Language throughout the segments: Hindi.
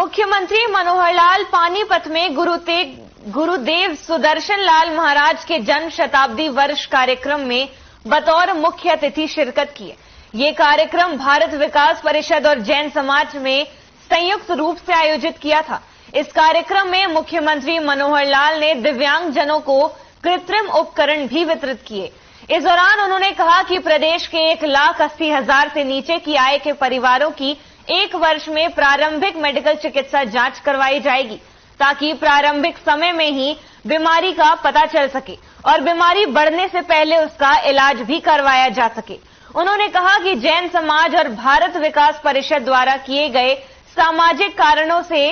मुख्यमंत्री मनोहर लाल पानीपत में गुरुदेव सुदर्शन लाल महाराज के जन्म शताब्दी वर्ष कार्यक्रम में बतौर मुख्य अतिथि शिरकत किए। ये कार्यक्रम भारत विकास परिषद और जैन समाज में संयुक्त रूप से आयोजित किया था। इस कार्यक्रम में मुख्यमंत्री मनोहर लाल ने दिव्यांगजनों को कृत्रिम उपकरण भी वितरित किए। इस दौरान उन्होंने कहा कि प्रदेश के 1,80,000 से नीचे की आय के परिवारों की 1 वर्ष में प्रारंभिक मेडिकल चिकित्सा जांच करवाई जाएगी, ताकि प्रारंभिक समय में ही बीमारी का पता चल सके और बीमारी बढ़ने से पहले उसका इलाज भी करवाया जा सके। उन्होंने कहा कि जैन समाज और भारत विकास परिषद द्वारा किए गए सामाजिक कारणों से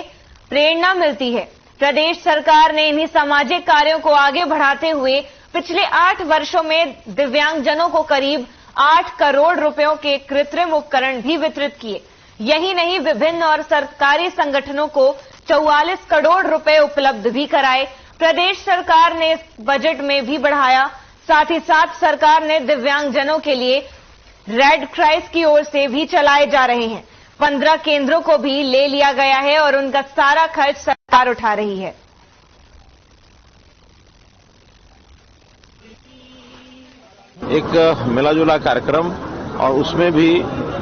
प्रेरणा मिलती है। प्रदेश सरकार ने इन्हीं सामाजिक कार्यों को आगे बढ़ाते हुए पिछले 8 वर्षों में दिव्यांगजनों को करीब 8 करोड़ रुपयों के कृत्रिम उपकरण भी वितरित किए। यही नहीं, विभिन्न और सरकारी संगठनों को 44 करोड़ रुपए उपलब्ध भी कराए। प्रदेश सरकार ने इस बजट में भी बढ़ाया। साथ ही साथ सरकार ने दिव्यांगजनों के लिए रेड क्रॉस की ओर से भी चलाए जा रहे हैं 15 केंद्रों को भी ले लिया गया है और उनका सारा खर्च सरकार उठा रही है। एक मिलाजुला कार्यक्रम और उसमें भी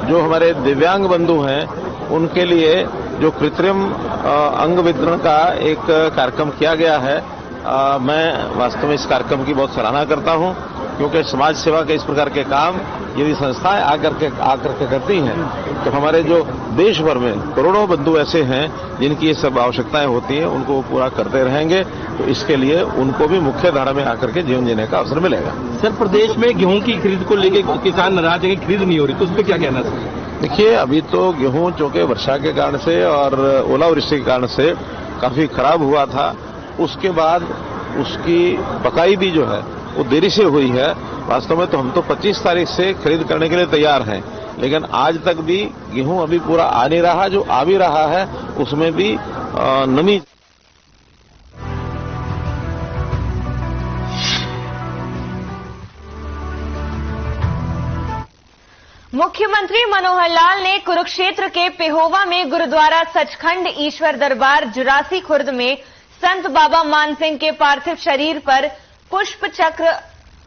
जो हमारे दिव्यांग बंधु हैं उनके लिए जो कृत्रिम अंग वितरण का एक कार्यक्रम किया गया है। मैं वास्तव में इस कार्यक्रम की बहुत सराहना करता हूं, क्योंकि समाज सेवा के इस प्रकार के काम यदि संस्थाएं आकर के करती हैं तो हमारे जो देश भर में करोड़ों बंधु ऐसे हैं जिनकी ये सब आवश्यकताएं होती हैं, उनको पूरा करते रहेंगे। तो इसके लिए उनको भी मुख्य धारा में आकर के जीवन जीने का अवसर मिलेगा। सर, प्रदेश में गेहूं की खरीद को लेकर किसान नाराज है कि खरीद नहीं हो रही, तो उस पर क्या कहना है? देखिए, अभी तो गेहूं चूंकि वर्षा के कारण से और ओलावृष्टि के कारण से काफी खराब हुआ था, उसके बाद उसकी पकाई भी जो है वो देरी से हुई है। वास्तव में तो हम तो 25 तारीख से खरीद करने के लिए तैयार हैं, लेकिन आज तक भी गेहूं अभी पूरा आ नहीं रहा। जो आ भी रहा है उसमें भी नमी। मुख्यमंत्री मनोहर लाल ने कुरुक्षेत्र के पेहोवा में गुरुद्वारा सचखंड ईश्वर दरबार जुरासी खुर्द में संत बाबा मान सिंह के पार्थिव शरीर पर पुष्प चक्र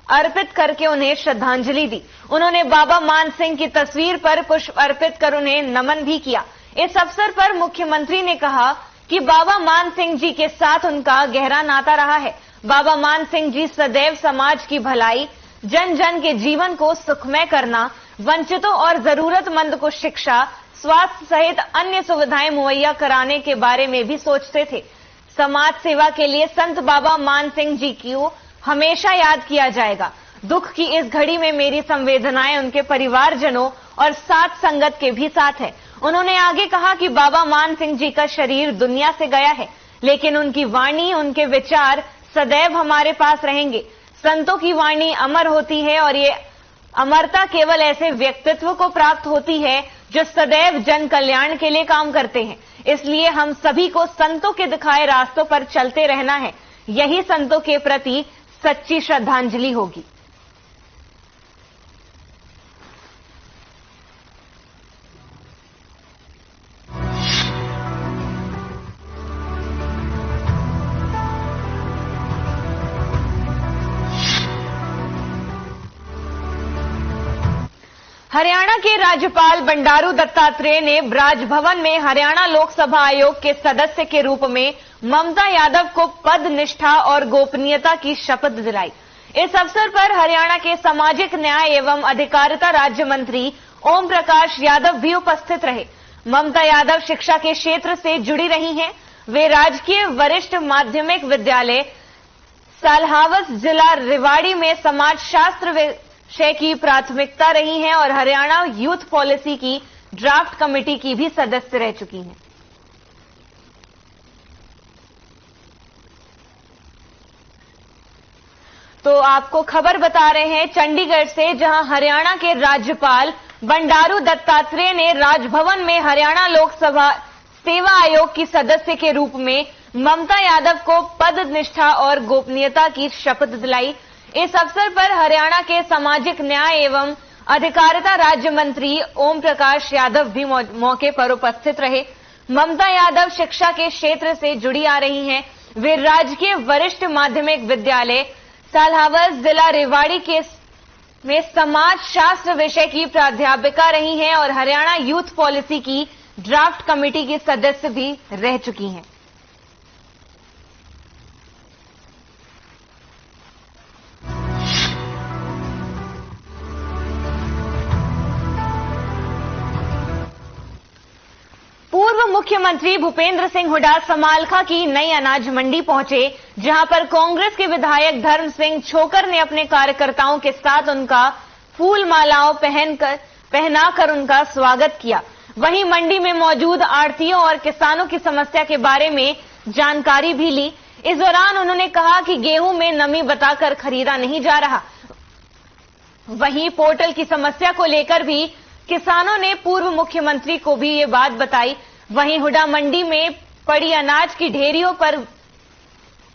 अर्पित करके उन्हें श्रद्धांजलि दी। उन्होंने बाबा मान सिंह की तस्वीर पर पुष्प अर्पित कर उन्हें नमन भी किया। इस अवसर पर मुख्यमंत्री ने कहा कि बाबा मान सिंह जी के साथ उनका गहरा नाता रहा है। बाबा मान सिंह जी सदैव समाज की भलाई, जन जन के जीवन को सुखमय करना, वंचितों और जरूरतमंद को शिक्षा, स्वास्थ्य सहित अन्य सुविधाएं मुहैया कराने के बारे में भी सोचते थे। समाज सेवा के लिए संत बाबा मान सिंह जी को हमेशा याद किया जाएगा। दुख की इस घड़ी में मेरी संवेदनाएं उनके परिवारजनों और साथ संगत के भी साथ है। उन्होंने आगे कहा कि बाबा मान सिंह जी का शरीर दुनिया से गया है, लेकिन उनकी वाणी, उनके विचार सदैव हमारे पास रहेंगे। संतों की वाणी अमर होती है और ये अमरता केवल ऐसे व्यक्तित्व को प्राप्त होती है जो सदैव जन कल्याण के लिए काम करते हैं। इसलिए हम सभी को संतों के दिखाए रास्तों पर चलते रहना है। यही संतों के प्रति सच्ची श्रद्धांजलि होगी। हरियाणा के राज्यपाल बंडारू दत्तात्रेय ने राजभवन में हरियाणा लोकसभा आयोग के सदस्य के रूप में ममता यादव को पद, निष्ठा और गोपनीयता की शपथ दिलाई। इस अवसर पर हरियाणा के सामाजिक न्याय एवं अधिकारिता राज्य मंत्री ओम प्रकाश यादव भी उपस्थित रहे। ममता यादव शिक्षा के क्षेत्र से जुड़ी रही हैं। वे राजकीय वरिष्ठ माध्यमिक विद्यालय सालहावस जिला रेवाड़ी में समाज शास्त्र विषय की प्राथमिकता रही हैं और हरियाणा यूथ पॉलिसी की ड्राफ्ट कमेटी की भी सदस्य रह चुकी हैं। तो आपको खबर बता रहे हैं चंडीगढ़ से, जहां हरियाणा के राज्यपाल बंडारू दत्तात्रेय ने राजभवन में हरियाणा लोकसभा सेवा आयोग की सदस्य के रूप में ममता यादव को पद, निष्ठा और गोपनीयता की शपथ दिलाई। इस अवसर पर हरियाणा के सामाजिक न्याय एवं अधिकारिता राज्य मंत्री ओम प्रकाश यादव भी मौके पर उपस्थित रहे। ममता यादव शिक्षा के क्षेत्र से जुड़ी आ रही हैं। वे राजकीय वरिष्ठ माध्यमिक विद्यालय साल्हावस जिला रेवाड़ी में समाज शास्त्र विषय की प्राध्यापिका रही हैं और हरियाणा यूथ पॉलिसी की ड्राफ्ट कमेटी की सदस्य भी रह चुकी हैं। पूर्व मुख्यमंत्री भूपेंद्र सिंह हुड्डा समालखा की नई अनाज मंडी पहुंचे, जहां पर कांग्रेस के विधायक धर्म सिंह छोकर ने अपने कार्यकर्ताओं के साथ उनका फूल मालाओं पहनाकर उनका स्वागत किया। वहीं मंडी में मौजूद आढ़तियों और किसानों की समस्या के बारे में जानकारी भी ली। इस दौरान उन्होंने कहा कि गेहूं में नमी बताकर खरीदा नहीं जा रहा। वहीं पोर्टल की समस्या को लेकर भी किसानों ने पूर्व मुख्यमंत्री को भी ये बात बताई। वहीं हुड्डा मंडी में पड़ी अनाज की ढेरियों पर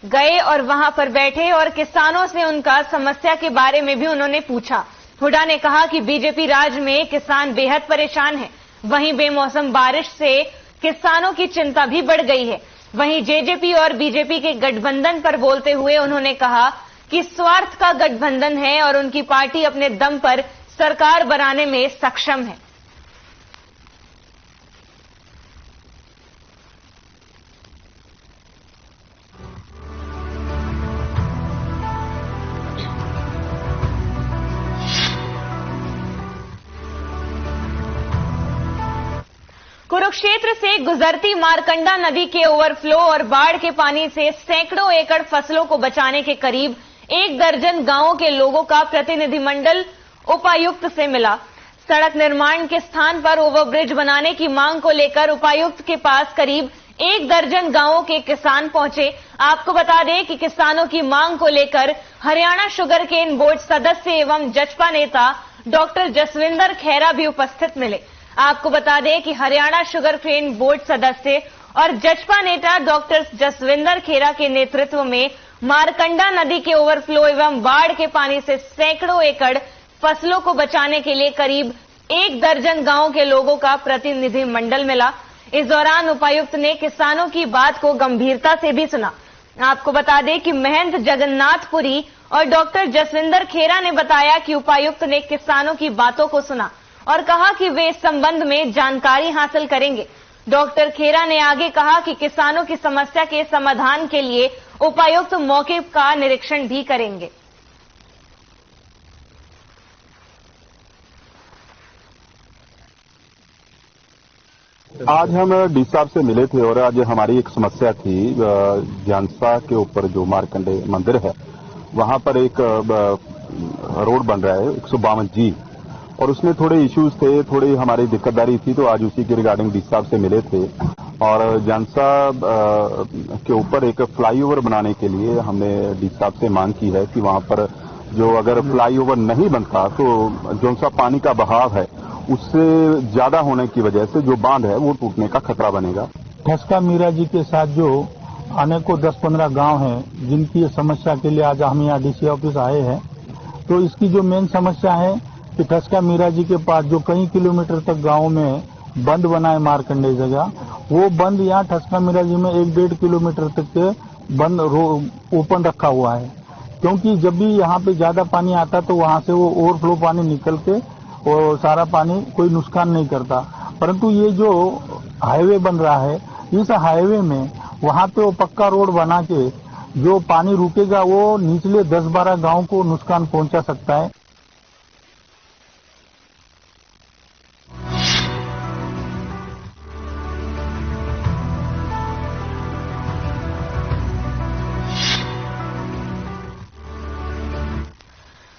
गए और वहां पर बैठे और किसानों से उनका समस्या के बारे में भी उन्होंने पूछा। हुड्डा ने कहा कि बीजेपी राज में किसान बेहद परेशान है। वहीं बेमौसम बारिश से किसानों की चिंता भी बढ़ गई है। वहीं जेजेपी और बीजेपी के गठबंधन पर बोलते हुए उन्होंने कहा कि स्वार्थ का गठबंधन है और उनकी पार्टी अपने दम पर सरकार बनाने में सक्षम है। कुरुक्षेत्र से गुजरती मारकंडा नदी के ओवरफ्लो और बाढ़ के पानी से सैकड़ों एकड़ फसलों को बचाने के करीब 1 दर्जन गांवों के लोगों का प्रतिनिधिमंडल उपायुक्त से मिला। सड़क निर्माण के स्थान पर ओवरब्रिज बनाने की मांग को लेकर उपायुक्त के पास करीब 1 दर्जन गांवों के किसान पहुंचे। आपको बता दें कि किसानों की मांग को लेकर हरियाणा शुगर केन बोर्ड सदस्य एवं जजपा नेता डॉक्टर जसविंदर खेरा भी उपस्थित मिले। आपको बता दें कि हरियाणा शुगर केन बोर्ड सदस्य और जजपा नेता डॉक्टर जसविंदर खेरा के नेतृत्व में मारकंडा नदी के ओवरफ्लो एवं बाढ़ के पानी से सैकड़ों एकड़ फसलों को बचाने के लिए करीब 1 दर्जन गांवों के लोगों का प्रतिनिधि मंडल मिला। इस दौरान उपायुक्त ने किसानों की बात को गंभीरता से भी सुना। आपको बता दें कि महंत जगन्नाथपुरी और डॉक्टर जसविंदर खेरा ने बताया कि उपायुक्त ने किसानों की बातों को सुना और कहा कि वे इस संबंध में जानकारी हासिल करेंगे। डॉक्टर खेरा ने आगे कहा कि किसानों की समस्या के समाधान के लिए उपायुक्त मौके का निरीक्षण भी करेंगे। आज हम डी साहब से मिले थे और आज हमारी एक समस्या थी। ज्ञानसा के ऊपर जो मारकंडे मंदिर है वहां पर एक रोड बन रहा है 152 जी और उसमें थोड़े इश्यूज थे, थोड़ी हमारी दिक्कतदारी थी। तो आज उसी के रिगार्डिंग डी साहब से मिले थे और ज्ञानसा के ऊपर एक फ्लाईओवर बनाने के लिए हमने डी साहब से मांग की है कि वहां पर जो अगर फ्लाईओवर नहीं बनता तो जो सा पानी का बहाव है उससे ज्यादा होने की वजह से जो बांध है वो टूटने का खतरा बनेगा। ठसका मीरा जी के साथ जो अनेकों 10-15 गांव हैं जिनकी समस्या के लिए आज हम यहाँ डीसी ऑफिस आए हैं, तो इसकी जो मेन समस्या है कि ठसका मीरा जी के पास जो कई किलोमीटर तक गांव में बंद बना है मारकंडे जगह, वो बंद यहाँ ठसका मीरा जी में 1-1.5 किलोमीटर तक के बंद ओपन रखा हुआ है। क्योंकि जब भी यहाँ पे ज्यादा पानी आता तो वहां से वो ओवरफ्लो पानी निकल के और सारा पानी कोई नुकसान नहीं करता। परंतु ये जो हाईवे बन रहा है, इस हाईवे में वहां पे वो पक्का रोड बना के जो पानी रुकेगा वो निचले 10-12 गांव को नुकसान पहुंचा सकता है।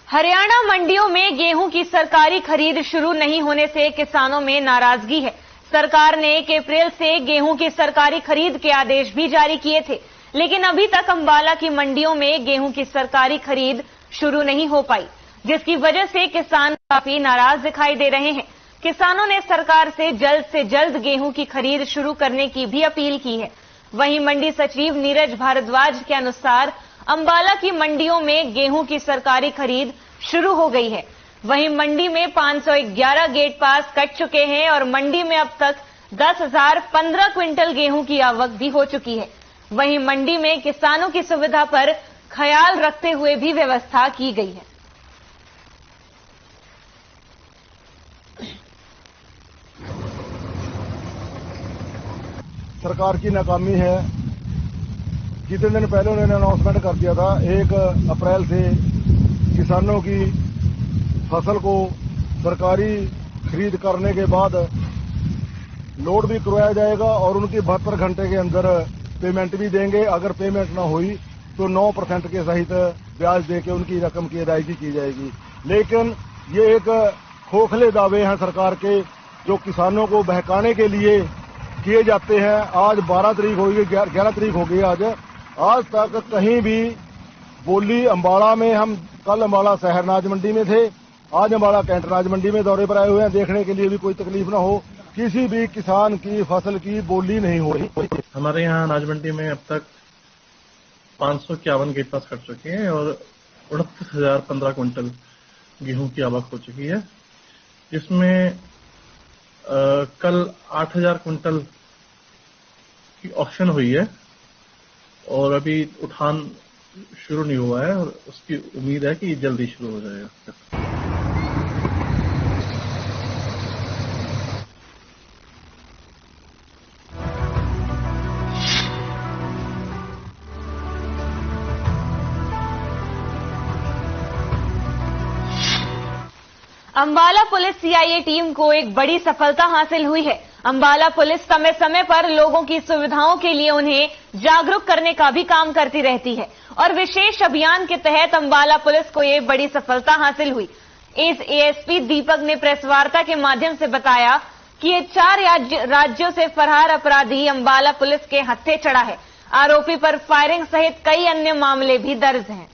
हरियाणा मंडियों में गेहूं की सरकारी खरीद शुरू नहीं होने से किसानों में नाराजगी है। सरकार ने 1 अप्रैल से गेहूं की सरकारी खरीद के आदेश भी जारी किए थे, लेकिन अभी तक अंबाला की मंडियों में गेहूं की सरकारी खरीद शुरू नहीं हो पाई, जिसकी वजह से किसान काफी नाराज दिखाई दे रहे हैं। किसानों ने सरकार से जल्द गेहूं की खरीद शुरू करने की भी अपील की है। वहीं मंडी सचिव नीरज भारद्वाज के अनुसार अंबाला की मंडियों में गेहूं की सरकारी खरीद शुरू हो गई है। वहीं मंडी में 511 गेट पास कट चुके हैं और मंडी में अब तक 10,015 क्विंटल गेहूं की आवक भी हो चुकी है। वहीं मंडी में किसानों की सुविधा पर ख्याल रखते हुए भी व्यवस्था की गई है। सरकार की नाकामी है। जितने दिन पहले उन्होंने अनाउंसमेंट कर दिया था 1 अप्रैल से किसानों की फसल को सरकारी खरीद करने के बाद लोड भी करवाया जाएगा और उनकी 72 घंटे के अंदर पेमेंट भी देंगे। अगर पेमेंट ना हुई तो 9% के सहित ब्याज देके उनकी रकम की अदायगी की जाएगी। लेकिन ये एक खोखले दावे हैं सरकार के जो किसानों को बहकाने के लिए किए जाते हैं। आज 12 तारीख हो गई, 11 तारीख हो गई। आज तक कहीं भी बोली अम्बाड़ा में, हम कल अम्बाड़ा शहर अनाज मंडी में थे, आज अम्बाड़ा कैंट अनाज मंडी में दौरे पर आए हुए हैं। देखने के लिए भी कोई तकलीफ ना हो, किसी भी किसान की फसल की बोली नहीं हो रही। हमारे यहाँ अनाज मंडी में अब तक 551 गेट पास कर चुके हैं और 29,015 क्विंटल गेहूं की आवक हो चुकी है, जिसमें कल 8,000 क्विंटल की ऑक्शन हुई है और अभी उठान शुरू नहीं हुआ है और उसकी उम्मीद है कि जल्दी शुरू हो जाएगा। अंबाला पुलिस सीआईए टीम को एक बड़ी सफलता हासिल हुई है। अंबाला पुलिस समय समय पर लोगों की सुविधाओं के लिए उन्हें जागरूक करने का भी काम करती रहती है और विशेष अभियान के तहत अंबाला पुलिस को ये बड़ी सफलता हासिल हुई। इस एएसपी दीपक ने प्रेस वार्ता के माध्यम से बताया कि ये 4 राज्यों से फरार अपराधी अंबाला पुलिस के हत्थे चढ़ा है। आरोपी पर फायरिंग सहित कई अन्य मामले भी दर्ज हैं।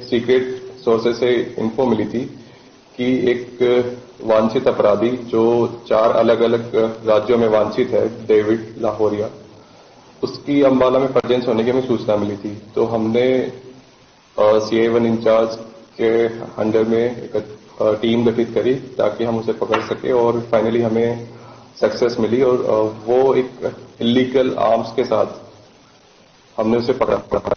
सीक्रेट सोर्सेस से इन्फो मिली थी कि एक वांछित अपराधी जो 4 अलग अलग राज्यों में वांछित है, डेविड लाहौरिया, उसकी अंबाला में प्रेजेंस होने की हमें सूचना मिली थी। तो हमने CI1 इंचार्ज के अंडर में एक टीम गठित करी ताकि हम उसे पकड़ सके और फाइनली हमें सक्सेस मिली और वो एक इलीगल आर्म्स के साथ हमने उसे पकड़ा।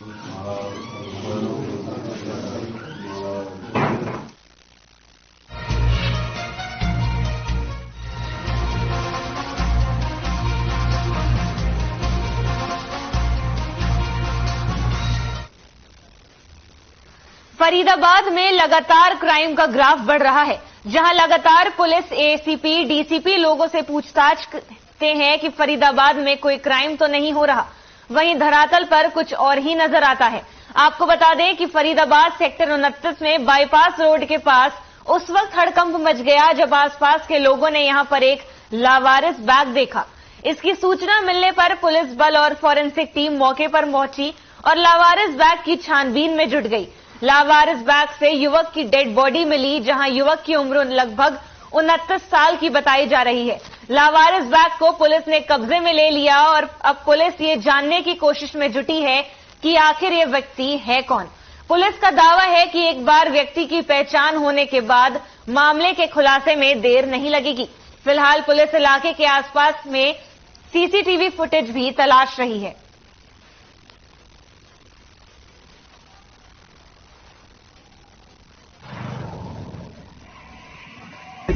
फरीदाबाद में लगातार क्राइम का ग्राफ बढ़ रहा है, जहां लगातार पुलिस, एसीपी, डीसीपी लोगों से पूछताछ करते हैं कि फरीदाबाद में कोई क्राइम तो नहीं हो रहा। वहीं धरातल पर कुछ और ही नजर आता है। आपको बता दें कि फरीदाबाद सेक्टर 29 में बाईपास रोड के पास उस वक्त हड़कंप मच गया जब आसपास के लोगों ने यहां पर एक लावारिस बैग देखा। इसकी सूचना मिलने पर पुलिस बल और फॉरेंसिक टीम मौके पर पहुंची और लावारिस बैग की छानबीन में जुट गई। लावारिस बैग से युवक की डेड बॉडी मिली, जहां युवक की उम्र लगभग 29 साल की बताई जा रही है। लावारिस बैग को पुलिस ने कब्जे में ले लिया और अब पुलिस ये जानने की कोशिश में जुटी है कि आखिर ये व्यक्ति है कौन। पुलिस का दावा है कि एक बार व्यक्ति की पहचान होने के बाद मामले के खुलासे में देर नहीं लगेगी। फिलहाल पुलिस इलाके के आसपास में सीसीटीवी फुटेज भी तलाश रही है।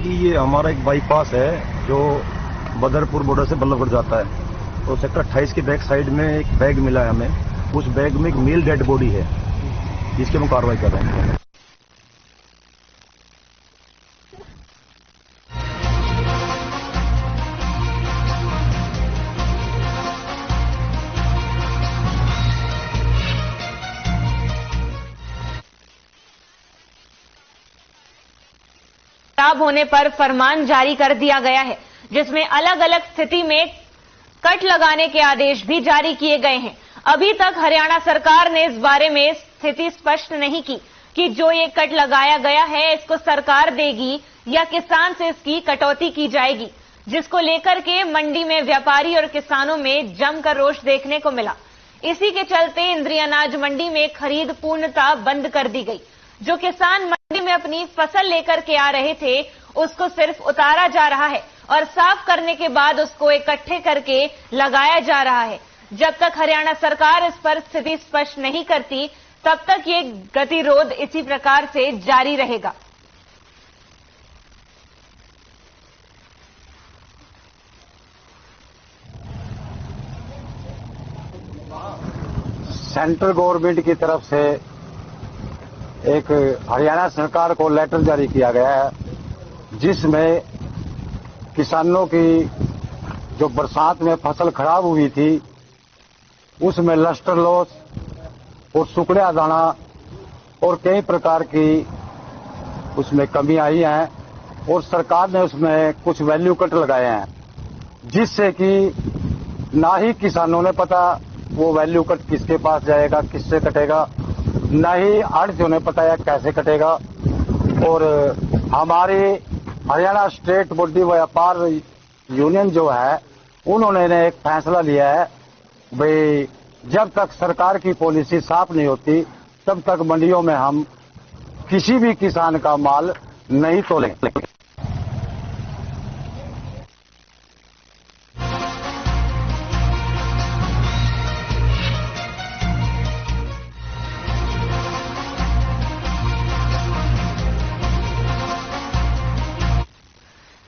ये हमारा एक बाईपास है जो बदरपुर बॉर्डर से बल्लभगढ़ जाता है, तो सेक्टर 28 के बैक साइड में एक बैग मिला है हमें। उस बैग में एक मेल डेड बॉडी है, जिसकी हम कार्रवाई कर रहे हैं। खराब होने पर फरमान जारी कर दिया गया है, जिसमें अलग अलग स्थिति में कट लगाने के आदेश भी जारी किए गए हैं। अभी तक हरियाणा सरकार ने इस बारे में स्थिति स्पष्ट नहीं की कि जो ये कट लगाया गया है इसको सरकार देगी या किसान से इसकी कटौती की जाएगी, जिसको लेकर के मंडी में व्यापारी और किसानों में जमकर रोष देखने को मिला। इसी के चलते इंद्री अनाज मंडी में खरीद पूर्णतः बंद कर दी गई। जो किसान मंडी में अपनी फसल लेकर के आ रहे थे उसको सिर्फ उतारा जा रहा है और साफ करने के बाद उसको इकट्ठे करके लगाया जा रहा है। जब तक हरियाणा सरकार इस पर स्थिति स्पष्ट नहीं करती तब तक ये गतिरोध इसी प्रकार से जारी रहेगा। सेंट्रल गवर्नमेंट की तरफ से एक हरियाणा सरकार को लेटर जारी किया गया है जिसमें किसानों की जो बरसात में फसल खराब हुई थी उसमें लस्टर लॉस और सुकड़ा दाना और कई प्रकार की उसमें कमी आई है और सरकार ने उसमें कुछ वैल्यू कट लगाए हैं जिससे कि ना ही किसानों ने पता वो वैल्यू कट किसके पास जाएगा, किससे कटेगा, ना ही आढ़तियों ने पता है कैसे कटेगा। और हमारी हरियाणा स्टेट बॉडी व्यापार यूनियन जो है उन्होंने एक फैसला लिया है भाई जब तक सरकार की पॉलिसी साफ नहीं होती तब तक मंडियों में हम किसी भी किसान का माल नहीं तोलेंगे।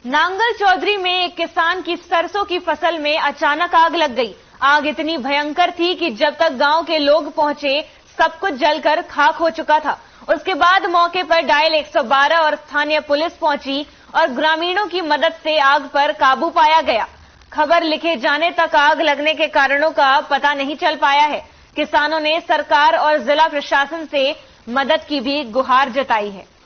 नांगल चौधरी में एक किसान की सरसों की फसल में अचानक आग लग गई। आग इतनी भयंकर थी कि जब तक गांव के लोग पहुंचे सब कुछ जलकर खाक हो चुका था। उसके बाद मौके पर डायल 112 और स्थानीय पुलिस पहुंची और ग्रामीणों की मदद से आग पर काबू पाया गया। खबर लिखे जाने तक आग लगने के कारणों का पता नहीं चल पाया है। किसानों ने सरकार और जिला प्रशासन से मदद की भी गुहार जताई है।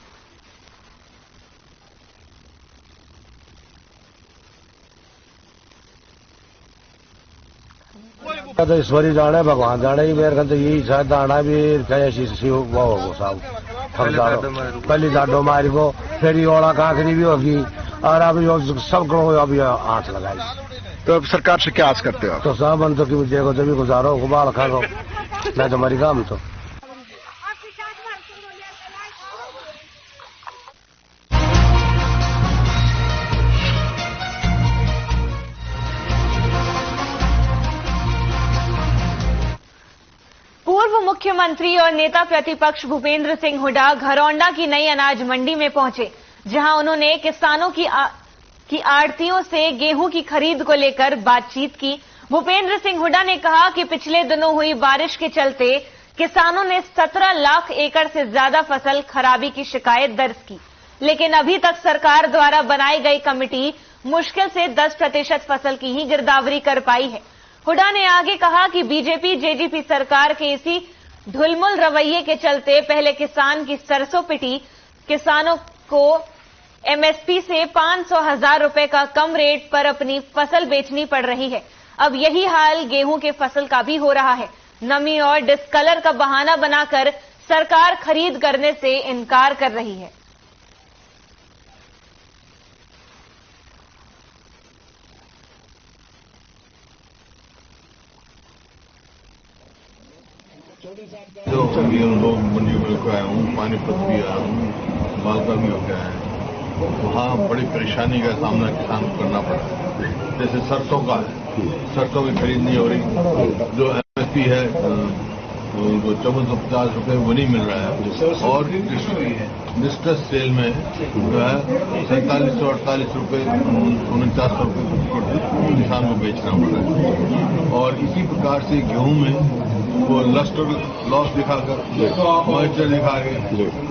तो ईश्वरी जाने भगवान जाने की मेरे तो यही शायद दाना भी वो साहब पहली जाडो मारी वो फिर ओला काकरी भी होगी और अभी सब अभी आंच लगाई। तो अब सरकार से क्या आस करते हो? तो सब बंदों की मुझे को जब गुजारो गुबाल खा लो मैं तो मरी काम तो पूर्व मुख्यमंत्री और नेता प्रतिपक्ष भूपेंद्र सिंह हुड्डा घरौंडा की नई अनाज मंडी में पहुंचे, जहां उन्होंने किसानों की आड़तियों से गेहूं की खरीद को लेकर बातचीत की। भूपेंद्र सिंह हुड्डा ने कहा कि पिछले दिनों हुई बारिश के चलते किसानों ने 17 लाख एकड़ से ज्यादा फसल खराबी की शिकायत दर्ज की, लेकिन अभी तक सरकार द्वारा बनाई गई कमेटी मुश्किल से 10% फसल की ही गिरदावरी कर पाई है। हुड्डा ने आगे कहा कि बीजेपी जेजेपी सरकार के इसी ढुलमुल रवैये के चलते पहले किसान की सरसों पिटी, किसानों को एमएसपी से 500,000 रुपए का कम रेट पर अपनी फसल बेचनी पड़ रही है। अब यही हाल गेहूं के फसल का भी हो रहा है। नमी और डिस्कलर का बहाना बनाकर सरकार खरीद करने से इनकार कर रही है। जो अभी हम लोग मंडी में आया हूँ, पानीपत भी आया हूँ, मालदा भी हो गया है, वहाँ बड़ी परेशानी का सामना किसान को करना पड़ा है। जैसे सरसों का है, सरसों की खरीद नहीं हो रही, जो एमएसपी है वो 5450 रुपये वो नहीं मिल रहा है और डिस्ट्रेस सेल में जो है 4748 रुपये 4900 रुपये किसान को बेचना पड़ रहा है। और इसी प्रकार से गेहूं में वो लस्टर लॉस दिखाकर मॉइस्चर दिखा के,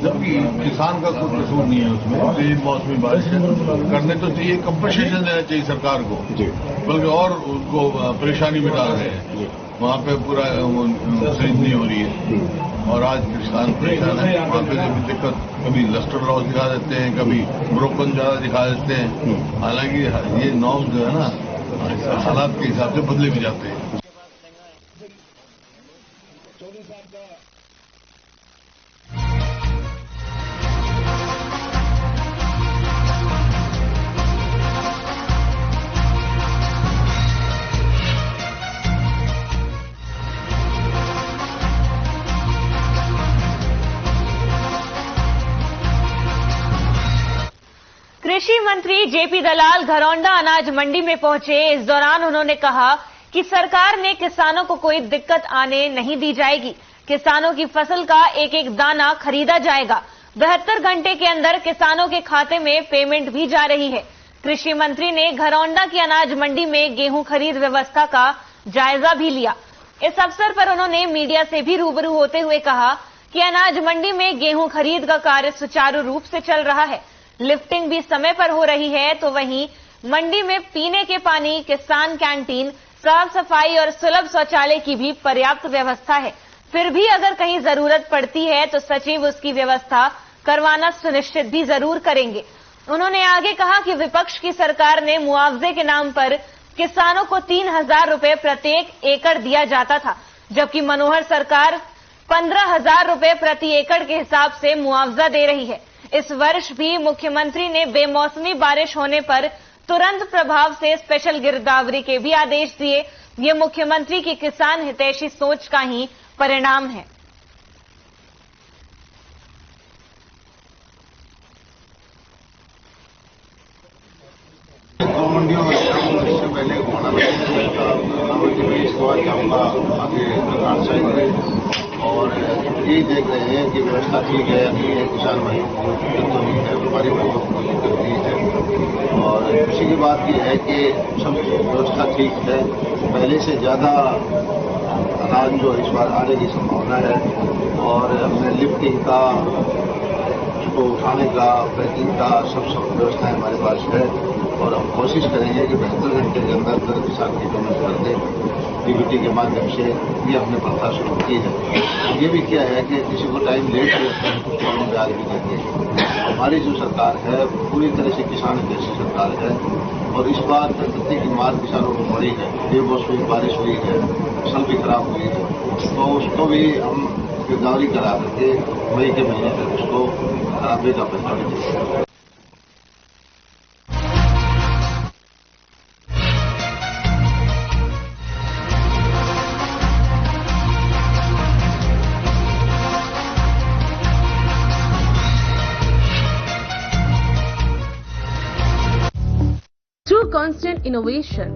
जबकि किसान का कोई कसूर नहीं है उसमें। तेज मौसमी बारिश करने तो चाहिए, कंपनसेशन देना चाहिए सरकार को, बल्कि और उनको परेशानी में डाल रहे हैं। वहाँ पे पूरा खरीद नहीं हो रही है और आज किसान परेशान है। वहाँ पे भी दिक्कत, कभी लस्टर लॉस दिखा देते हैं, कभी ब्रोकन ज्यादा दिखा देते हैं। हालांकि ये नॉर्म जो है ना हालात के हिसाब से बदले भी जाते हैं। कृषि मंत्री जेपी दलाल घरौंडा अनाज मंडी में पहुंचे। इस दौरान उन्होंने कहा कि सरकार ने किसानों को कोई दिक्कत आने नहीं दी जाएगी। किसानों की फसल का एक एक दाना खरीदा जाएगा। 72 घंटे के अंदर किसानों के खाते में पेमेंट भी जा रही है। कृषि मंत्री ने घरौंडा की अनाज मंडी में गेहूं खरीद व्यवस्था का जायजा भी लिया। इस अवसर पर उन्होंने मीडिया से भी रूबरू होते हुए कहा कि अनाज मंडी में गेहूं खरीद का कार्य सुचारू रूप से चल रहा है। लिफ्टिंग भी समय पर हो रही है। तो वहीं मंडी में पीने के पानी, किसान कैंटीन, साफ सफाई और सुलभ शौचालय की भी पर्याप्त व्यवस्था है। फिर भी अगर कहीं जरूरत पड़ती है तो सचिव उसकी व्यवस्था करवाना सुनिश्चित भी जरूर करेंगे। उन्होंने आगे कहा कि विपक्ष की सरकार ने मुआवजे के नाम पर किसानों को 3,000 रुपए प्रत्येक एकड़ दिया जाता था, जबकि मनोहर सरकार 15,000 रुपए प्रति एकड़ के हिसाब से मुआवजा दे रही है। इस वर्ष भी मुख्यमंत्री ने बेमौसमी बारिश होने पर तुरंत प्रभाव से स्पेशल गिरदावरी के भी आदेश दिए। ये मुख्यमंत्री की किसान हितैषी सोच का ही परिणाम है। दो मंडियों में इससे पहले इस बार जाऊंगा आगे सरकार चाहिए और यही देख रहे हैं कि व्यवस्था ठीक है या नहीं है। किसान भाइयों को दिक्कत तो नहीं है, व्यापारी भाइयों को दिक्कत नहीं है। और खुशी की बात यह है कि सब व्यवस्था ठीक है। पहले से ज्यादा अनाज जो इस बार आने की संभावना है और हमने लिफ्टिंग का, उसको उठाने का, पैकिंग का सब व्यवस्थाएं हमारे पास है और हम कोशिश करेंगे कि 72 घंटे के अंदर किसान की पेमेंट कर दें। डीबीटी के माध्यम से ये हमने प्रथा शुरू की है। ये भी किया है कि किसी को टाइम लेट हो जाता है तो कम ब्याज भी देते हैं। हमारी जो सरकार है पूरी तरह से किसान जैसी सरकार है और इस बार प्रकृति की मार किसानों को पड़ी है। बेमौसमी बारिश हुई है, फसल भी खराब हुई है, तो उसको भी हम गिरदावरी करा करके मई के महीने तक उसको खराबे का पैसा देंगे। Through constant innovation,